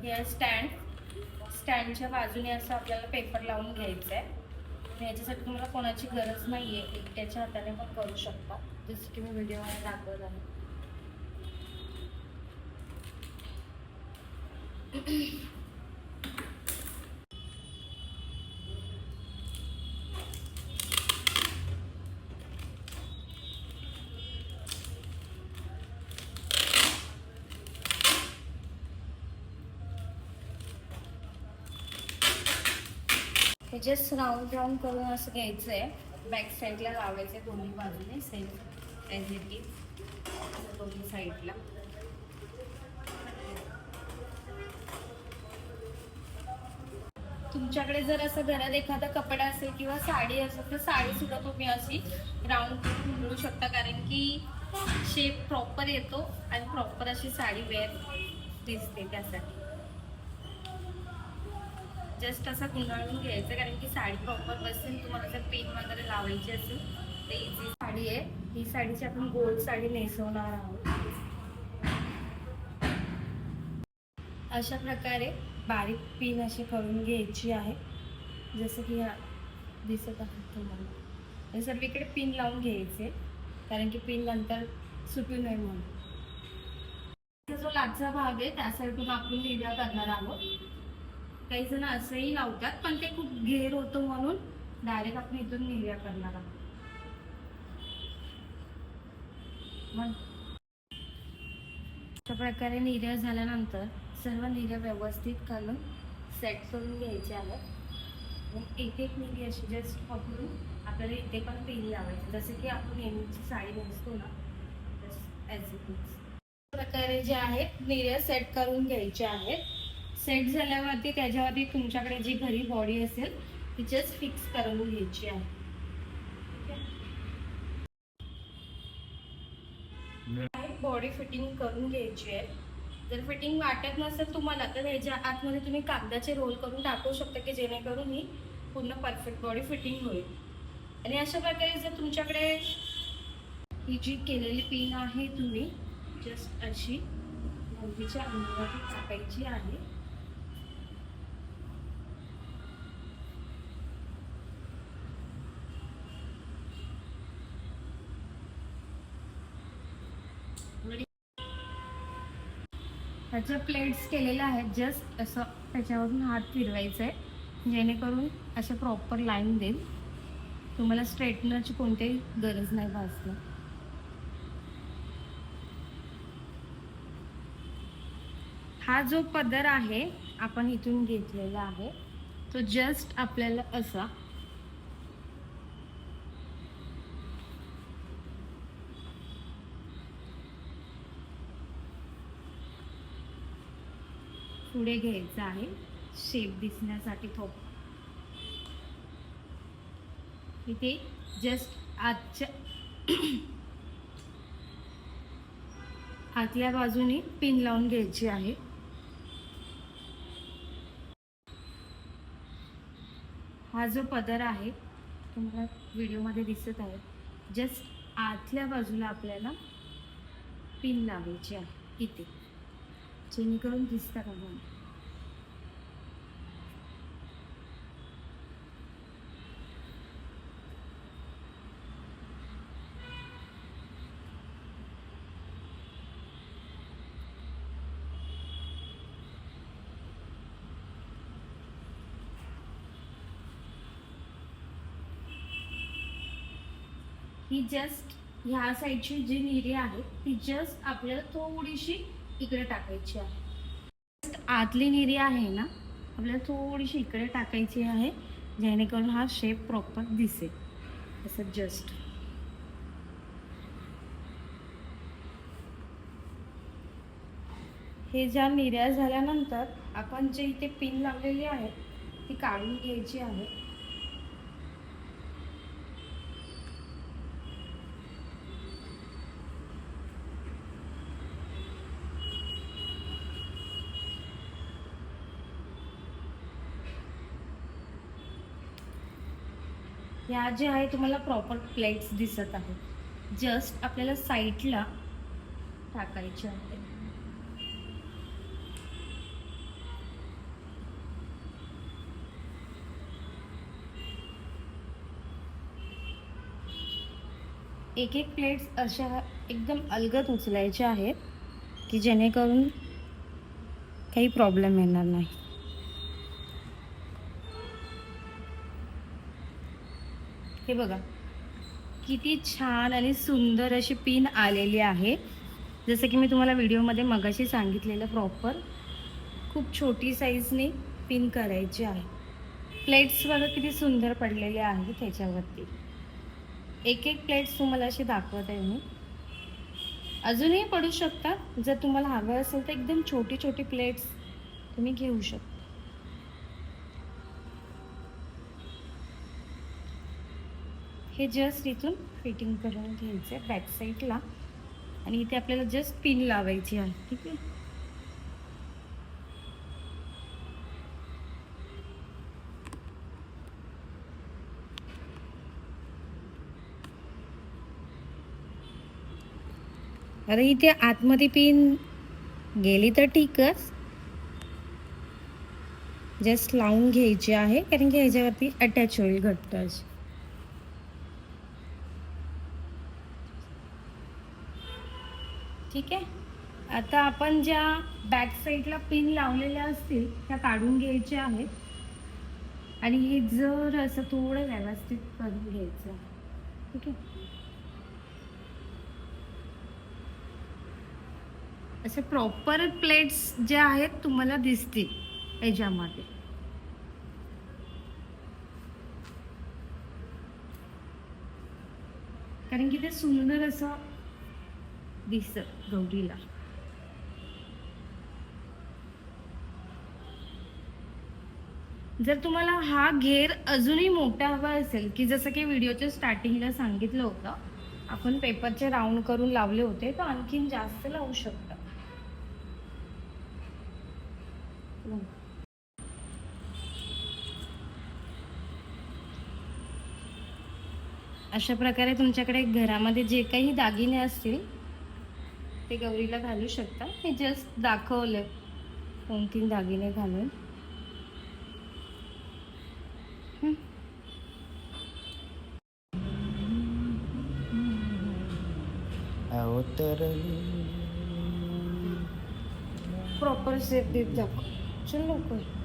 हे आहे स्टँडच्या बाजूने असं आपल्याला पेपर लावून घ्यायचं आहे. आणि याच्यासाठी तुम्हाला कोणाची गरज नाही आहे, एकट्याच्या हाताने पण करू शकता, जसं की मी व्हिडिओमध्ये दाखवत आहे. हे जस्ट राऊंड राऊंड करून असं घ्यायचं आहे. बॅक साईडला लावायचं आहे दोन्ही बाजूने सेम ॲज इट इज, दोन्ही साईडला. तुमच्याकडे जर असं घरात एखादा कपडा असेल किंवा साडी असेल तर साडीसुद्धा तुम्ही अशी राऊंड करून घालू शकता, कारण की शेप प्रॉपर येतो आणि प्रॉपर अशी साडी वेअर दिसते. त्यासाठी जस्ट असं गुंडाळून घ्यायचं, कारण की साडी प्रॉपर बसेल. तुम्हाला जर पेन वगैरे लावायची असेल तर इझी साडी आहे ही. साडीची आपण गोल साडी नेसवणार आहोत. अशा प्रकारे बारीक पिन अशी करून घ्यायची आहे, जसं की हा दिसत आहे तुम्हाला. हे सर्वीकडे पिन लावून घ्यायचे, कारण की पिन नंतर सुटू नये म्हणून. जो लाटचा भाग आहे त्या साईडून आपण निर्या करणार आहोत. काही जण असंही लावतात, पण ते खूप घेर होतो म्हणून डायरेक्ट आपण इथून निर्या करणार आहोत. अशा प्रकारे निर्या झाल्यानंतर सर्व निर्या व्यवस्थित घालून सेट करून घ्यायचे आहेत. एक एक निर्या अशी जस्ट पकडून आपल्याला इथे पण पिन लावायचं, जसं की आपण नेहमीची साडी नेसतो ना, ॲज इट इज. प्रकारे जे आहेत निर्या सेट करून घ्यायच्या आहेत. सेट झाल्यावरती त्याच्यावरती तुमच्याकडे जी घरी बॉडी असेल ती जस्ट फिक्स करून घ्यायची आहे. बॉडी फिटिंग करून घ्यायची आहे. जर फिटिंग वाटत नसेल तुम्हाला तर ह्याच्या आतमध्ये तुम्ही कागदाचे रोल करून टाकू शकता, की जेणेकरून ही पूर्ण परफेक्ट बॉडी फिटिंग होईल. आणि अशा प्रकारे जर तुमच्याकडे ही जी केलेली पिन आहे तुम्ही जस्ट अशी मोठीच्या अंगावरती टाकायची आहे. ह्याच्या प्लेट्स केलेल्या आहेत, जस्ट असं त्याच्यावरून हात फिरवायचा आहे, जेणेकरून अशा प्रॉपर लाईन देईल. तुम्हाला स्ट्रेटनरची कोणतीही गरज नाही भासणार. हा जो पदर आहे आपण इथून घेतलेला आहे तो जस्ट आपल्याला असा पुढे घ्यायचा आहे, शेप दिसण्यासाठी. इथे जस्ट आतल्या बाजूने पिन लावून घ्यायची आहे. हा जो पदर आहे तुम्हाला व्हिडिओमध्ये दिसत आहे, जस्ट आतल्या बाजूला आपल्याला पिन लावायची आहे इथे, जेणेकरून दिसतं का बघा. ही जस्ट ह्या साईडची जी निरी आहे ती जस्ट आपल्याला थोडीशी इकडे टाकायची आहे. आतली निरी आहे ना आपल्याला थोडीशी इकडे टाकायची आहे, जेणेकरून हा शेप प्रॉपर दिसेल. असं जस्ट हे ज्या निर्या झाल्यानंतर आपण जे इथे पिन लावलेली आहे ती काढून घ्यायची आहे. या जे आहे तुम्हाला प्रॉपर प्लेट्स दिसत आहेत, जस्ट आपल्याला साईडला टाकायचे आहे. एक एक प्लेट्स अशा एकदम अलगद उचलायच्या आहेत की जेणेकरून काही प्रॉब्लेम येणार नाही. हे बघा किती छान आणि सुंदर अशी पिन आलेली आहे. जसं की मी तुम्हाला व्हिडिओमध्ये मगाशी सांगितलेलं प्रॉपर खूप छोटी साईजने पिन करायची आहे. प्लेट्स बघा किती सुंदर पडलेले आहेत त्याच्यावरती. एक एक प्लेट्स तुम्हाला अशी दाखवत आहे मी. अजूनही पडू शकतात. जर तुम्हाला हवं असेल तर एकदम छोटी छोटी प्लेट्स तुम्ही घेऊ शकता. हे जस्ट इथून फिटिंग करून घ्यायचं आहे बॅक साईडला आणि इथे आपल्याला जस्ट पिन लावायची आहे. ठीक आहे. अरे इथे आतमध्ये पिन गेली तर ठीकच, जस्ट लावून घ्यायची आहे कारण की ह्याच्यावरती अटॅच होईल घट्ट अशी. ठीक आहे. आता आपण ज्या बॅक साईडला पिन लावलेल्या असतील त्या काढून घ्यायच्या आहेत आणि हे जर असं थोडं व्यवस्थित करून घ्यायचं. ठीक आहे. असे प्रॉपर प्लेट्स ज्या आहेत तुम्हाला दिसतील याच्यामध्ये. कारण की ते सुंदर असं दिसत गौरीला. जर तुम्हाला हा घेर अजूनही मोठा हवा असेल की जसं की व्हिडिओच्या स्टार्टिंगला सांगितलं होतं आपण पेपरचे राऊंड करून लावले होते, तर आणखीन जास्त लावू शकता. अशा प्रकारे तुमच्याकडे घरामध्ये जे काही दागिने असतील ते गौरीला घालू शकता. हे जस्ट दाखवलं 2-3 दागिने घालून. प्रॉपर शेप देत दाखव. चल लवकर.